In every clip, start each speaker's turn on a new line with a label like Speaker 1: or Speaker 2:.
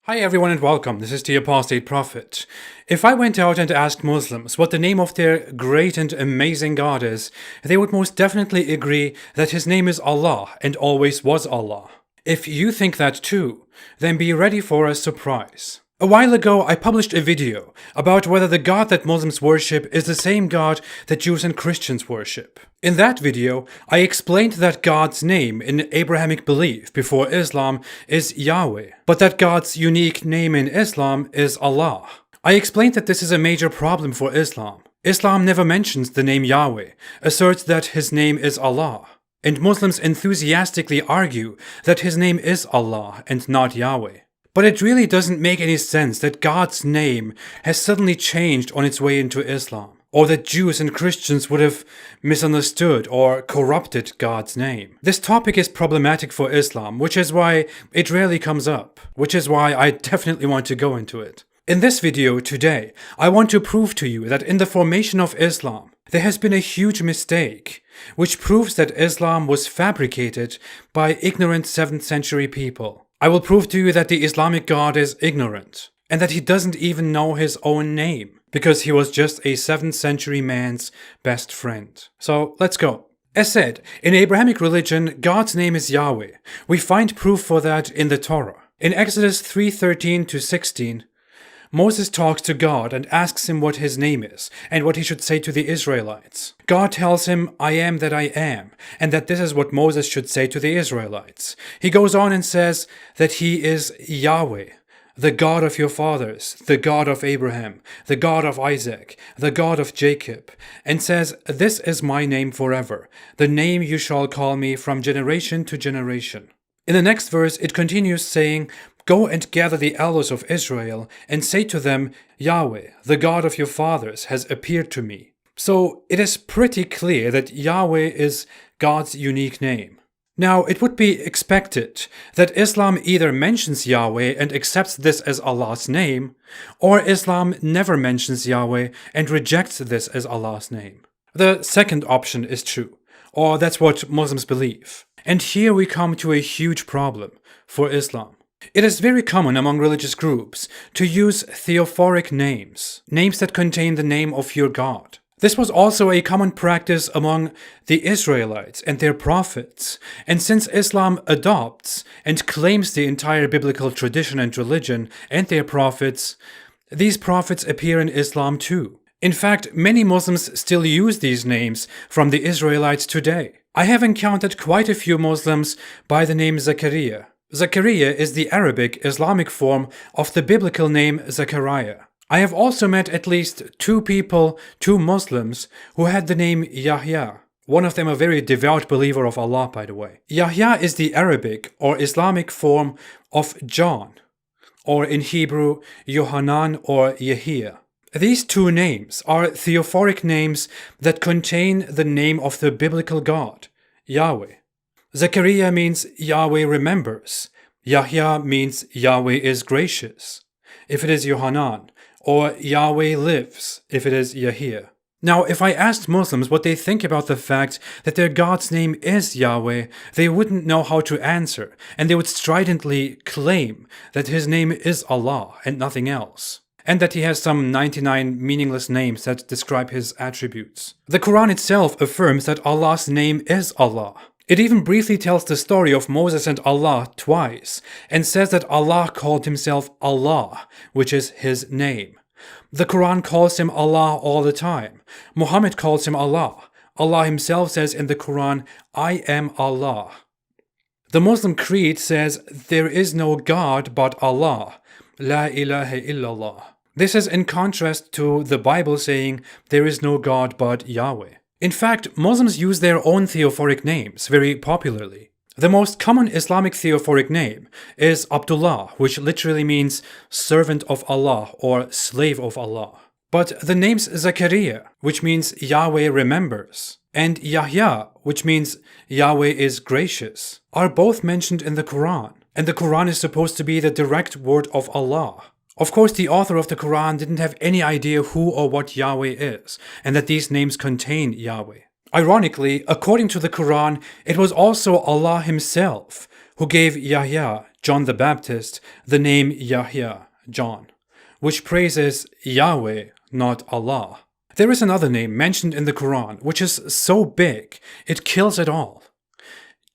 Speaker 1: Hi everyone and welcome, this is the Apostate Prophet. If I went out and asked Muslims what the name of their great and amazing God is, they would most definitely agree that his name is Allah and always was Allah. If you think that too, then be ready for a surprise. A while ago, I published a video about whether the God that Muslims worship is the same God that Jews and Christians worship. In that video, I explained that God's name in Abrahamic belief before Islam is Yahweh, but that God's unique name in Islam is Allah. I explained that this is a major problem for Islam. Islam never mentions the name Yahweh, asserts that his name is Allah, and Muslims enthusiastically argue that his name is Allah and not Yahweh. But it really doesn't make any sense that God's name has suddenly changed on its way into Islam, or that Jews and Christians would have misunderstood or corrupted God's name. This topic is problematic for Islam, which is why it rarely comes up, which is why I definitely want to go into it. In this video today, I want to prove to you that in the formation of Islam, there has been a huge mistake, which proves that Islam was fabricated by ignorant 7th century people. I will prove to you that the Islamic God is ignorant, and that he doesn't even know his own name, because he was just a 7th century man's best friend. So let's go. As said, in Abrahamic religion, God's name is Yahweh. We find proof for that in the Torah. In Exodus 3:13-16, Moses talks to God and asks him what his name is and what he should say to the Israelites. God tells him, "I am that I am," and that this is what Moses should say to the Israelites. He goes on and says that he is Yahweh, the God of your fathers, the God of Abraham, the God of Isaac, the God of Jacob, and says, "This is my name forever, the name you shall call me from generation to generation." In the next verse, it continues saying, "Go and gather the elders of Israel, and say to them, Yahweh, the God of your fathers, has appeared to me." So it is pretty clear that Yahweh is God's unique name. Now, it would be expected that Islam either mentions Yahweh and accepts this as Allah's name, or Islam never mentions Yahweh and rejects this as Allah's name. The second option is true, or that's what Muslims believe. And here we come to a huge problem for Islam. It is very common among religious groups to use theophoric names, names that contain the name of your God. This was also a common practice among the Israelites and their prophets, and since Islam adopts and claims the entire biblical tradition and religion and their prophets, these prophets appear in Islam too. In fact, many Muslims still use these names from the Israelites today. I have encountered quite a few Muslims by the name Zakaria. Zakaria is the Arabic Islamic form of the biblical name Zechariah. I have also met at least two Muslims, who had the name Yahya. One of them a very devout believer of Allah, by the way. Yahya is the Arabic or Islamic form of John, or in Hebrew, Yohanan or Yahya. These two names are theophoric names that contain the name of the biblical God, Yahweh. Zechariah means Yahweh remembers. Yahya means Yahweh is gracious, if it is Yohanan, or Yahweh lives, if it is Yahya. Now, if I asked Muslims what they think about the fact that their God's name is Yahweh, they wouldn't know how to answer, and they would stridently claim that his name is Allah and nothing else, and that he has some 99 meaningless names that describe his attributes. The Quran itself affirms that Allah's name is Allah. It even briefly tells the story of Moses and Allah twice, and says that Allah called himself Allah, which is his name. The Quran calls him Allah all the time. Muhammad calls him Allah. Allah himself says in the Quran, "I am Allah." The Muslim creed says, "There is no God but Allah. La ilaha illallah." This is in contrast to the Bible saying, "There is no God but Yahweh." In fact, Muslims use their own theophoric names very popularly. The most common Islamic theophoric name is Abdullah, which literally means servant of Allah or slave of Allah. But the names Zakaria, which means Yahweh remembers, and Yahya, which means Yahweh is gracious, are both mentioned in the Quran, and the Quran is supposed to be the direct word of Allah. Of course, the author of the Quran didn't have any idea who or what Yahweh is, and that these names contain Yahweh. Ironically, according to the Quran, it was also Allah himself who gave Yahya John the Baptist the name Yahya, John, which praises Yahweh, not Allah. There is another name mentioned in the Quran which is so big it kills it all.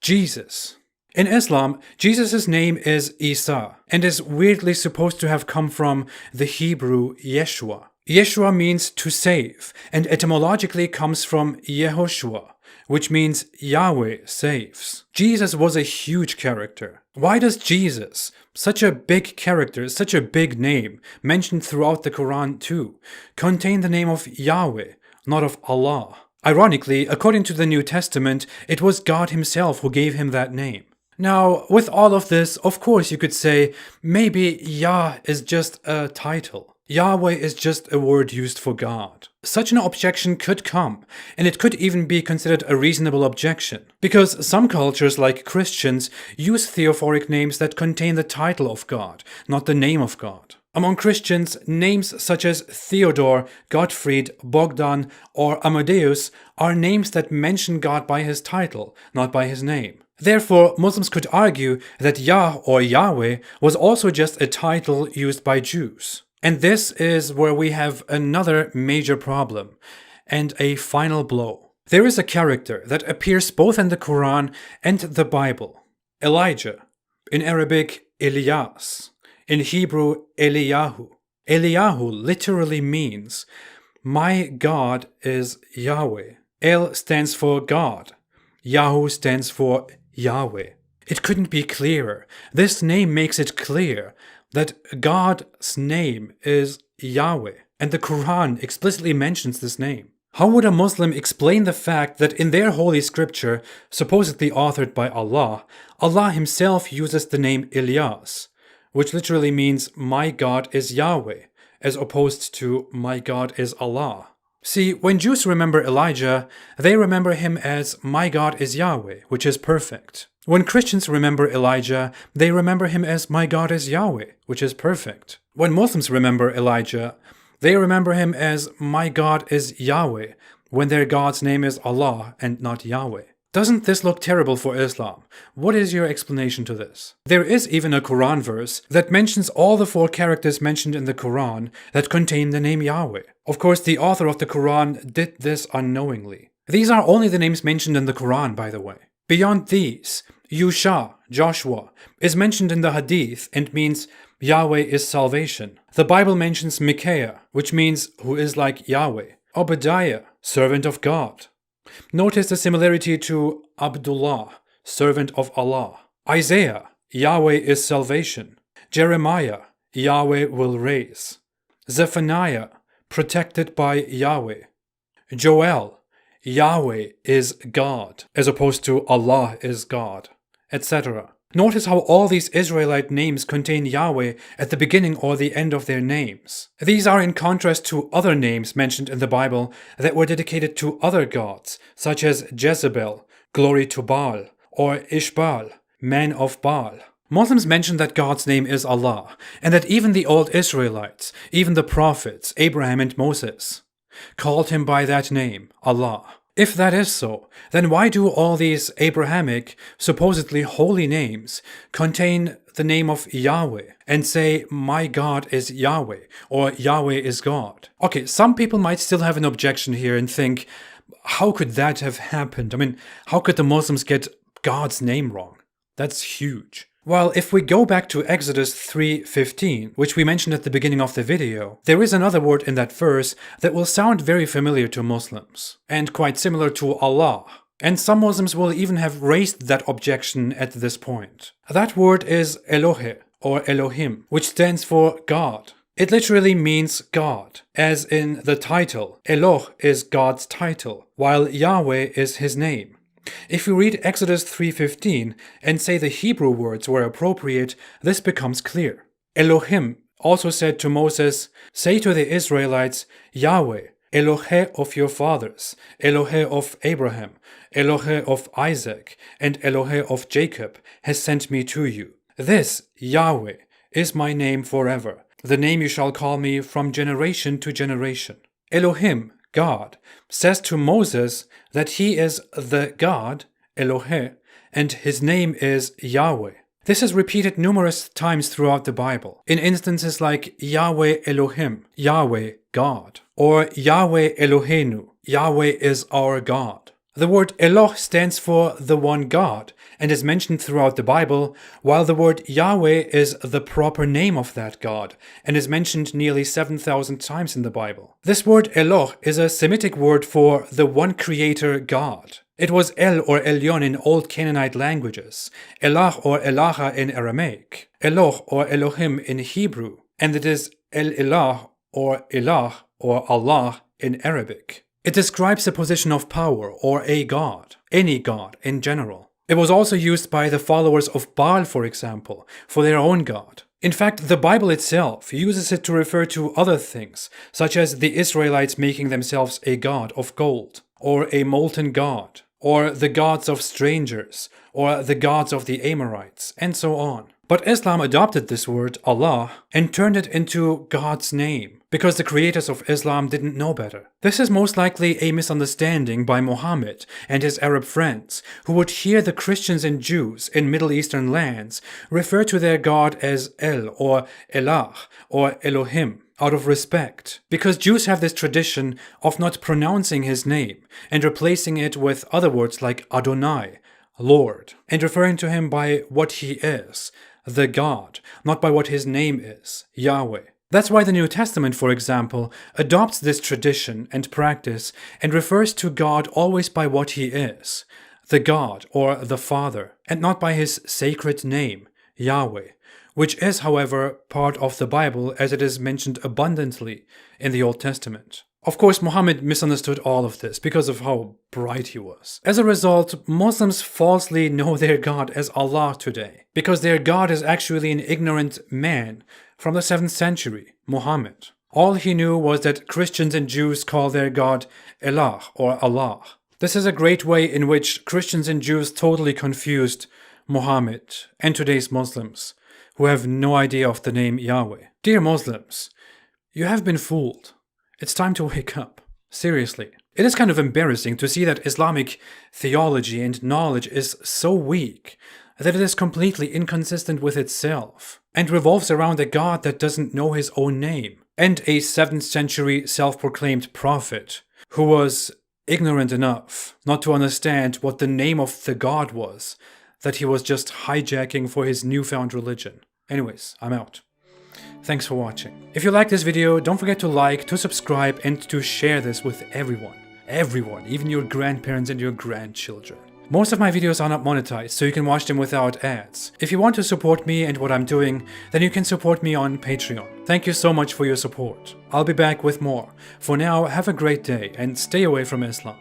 Speaker 1: Jesus. In Islam, Jesus' name is Isa and is weirdly supposed to have come from the Hebrew Yeshua. Yeshua means to save and etymologically comes from Yehoshua, which means Yahweh saves. Jesus was a huge character. Why does Jesus, such a big character, such a big name, mentioned throughout the Quran too, contain the name of Yahweh, not of Allah? Ironically, according to the New Testament, it was God himself who gave him that name. Now, with all of this, of course you could say, maybe Yah is just a title. Yahweh is just a word used for God. Such an objection could come, and it could even be considered a reasonable objection, because some cultures, like Christians, use theophoric names that contain the title of God, not the name of God. Among Christians, names such as Theodore, Gottfried, Bogdan, or Amadeus are names that mention God by his title, not by his name. Therefore, Muslims could argue that Yah or Yahweh was also just a title used by Jews. And this is where we have another major problem and a final blow. There is a character that appears both in the Quran and the Bible. Elijah, in Arabic Elias, in Hebrew Eliyahu. Eliyahu literally means, my God is Yahweh. El stands for God. Yahu stands for Yahweh. It couldn't be clearer. This name makes it clear that God's name is Yahweh, and the Quran explicitly mentions this name. How would a Muslim explain the fact that in their holy scripture, supposedly authored by Allah, Allah himself uses the name Ilyas, which literally means my God is Yahweh, as opposed to my God is Allah? See, when Jews remember Elijah, they remember him as my God is Yahweh, which is perfect. When Christians remember Elijah, they remember him as my God is Yahweh, which is perfect. When Muslims remember Elijah, they remember him as my God is Yahweh, when their God's name is Allah and not Yahweh. Doesn't this look terrible for Islam? What is your explanation to this? There is even a Quran verse that mentions all the 4 characters mentioned in the Quran that contain the name Yahweh. Of course, the author of the Quran did this unknowingly. These are only the names mentioned in the Quran, by the way. Beyond these, Yusha, Joshua, is mentioned in the Hadith and means Yahweh is salvation. The Bible mentions Micaiah, which means who is like Yahweh. Obadiah, servant of God. Notice the similarity to Abdullah, servant of Allah. Isaiah, Yahweh is salvation. Jeremiah, Yahweh will raise. Zephaniah, protected by Yahweh. Joel, Yahweh is God, as opposed to Allah is God, etc. Notice how all these Israelite names contain Yahweh at the beginning or the end of their names. These are in contrast to other names mentioned in the Bible that were dedicated to other gods, such as Jezebel, glory to Baal, or Ishbal, man of Baal. Muslims mention that God's name is Allah, and that even the old Israelites, even the prophets, Abraham and Moses, called him by that name, Allah. If that is so, then why do all these Abrahamic, supposedly holy names contain the name of Yahweh and say, my God is Yahweh, or Yahweh is God? Okay, some people might still have an objection here and think, how could that have happened? I mean, how could the Muslims get God's name wrong? That's huge. Well, if we go back to Exodus 3:15, which we mentioned at the beginning of the video, there is another word in that verse that will sound very familiar to Muslims, and quite similar to Allah. And some Muslims will even have raised that objection at this point. That word is Elohe, or Elohim, which stands for God. It literally means God, as in the title. Eloh is God's title, while Yahweh is his name. If you read Exodus 3:15 and say the Hebrew words were appropriate, this becomes clear. Elohim also said to Moses, say to the Israelites, Yahweh, Elohe of your fathers, Elohe of Abraham, Elohe of Isaac, and Elohe of Jacob has sent me to you. This, Yahweh, is my name forever, the name you shall call me from generation to generation. Elohim, God, says to Moses that he is the God, Elohe, and his name is Yahweh. This is repeated numerous times throughout the Bible, in instances like Yahweh Elohim, Yahweh God, or Yahweh Eloheinu, Yahweh is our God. The word Eloh stands for the one God and is mentioned throughout the Bible, while the word Yahweh is the proper name of that God and is mentioned nearly 7,000 times in the Bible. This word Eloh is a Semitic word for the one creator God. It was El or Elyon in Old Canaanite languages, Elah or Elaha in Aramaic, Eloh or Elohim in Hebrew, and it is El Elah or Elah or Allah in Arabic. It describes a position of power or a god, any god in general. It was also used by the followers of Baal, for example, for their own god. In fact, the Bible itself uses it to refer to other things, such as the Israelites making themselves a god of gold, or a molten god, or the gods of strangers, or the gods of the Amorites, and so on. But Islam adopted this word, Allah, and turned it into God's name, because the creators of Islam didn't know better. This is most likely a misunderstanding by Muhammad and his Arab friends, who would hear the Christians and Jews in Middle Eastern lands refer to their God as El or Elah or Elohim, out of respect, because Jews have this tradition of not pronouncing his name and replacing it with other words like Adonai, Lord, and referring to him by what he is, the God, not by what his name is, Yahweh. That's why the New Testament, for example, adopts this tradition and practice and refers to God always by what he is, the God or the Father, and not by his sacred name, Yahweh, which is, however, part of the Bible as it is mentioned abundantly in the Old Testament. Of course, Muhammad misunderstood all of this because of how bright he was. As a result, Muslims falsely know their God as Allah today, because their God is actually an ignorant man from the 7th century, Muhammad. All he knew was that Christians and Jews call their God Elah or Allah. This is a great way in which Christians and Jews totally confused Muhammad and today's Muslims, who have no idea of the name Yahweh. Dear Muslims, you have been fooled. It's time to wake up. Seriously. It is kind of embarrassing to see that Islamic theology and knowledge is so weak that it is completely inconsistent with itself and revolves around a God that doesn't know his own name and a 7th century self-proclaimed prophet who was ignorant enough not to understand what the name of the God was that he was just hijacking for his newfound religion. Anyways, I'm out. Thanks for watching. If you like this video, don't forget to like, to subscribe, and to share this with everyone. Everyone, even your grandparents and your grandchildren. Most of my videos are not monetized, so you can watch them without ads. If you want to support me and what I'm doing, then you can support me on Patreon. Thank you so much for your support. I'll be back with more. For now, have a great day and stay away from Islam.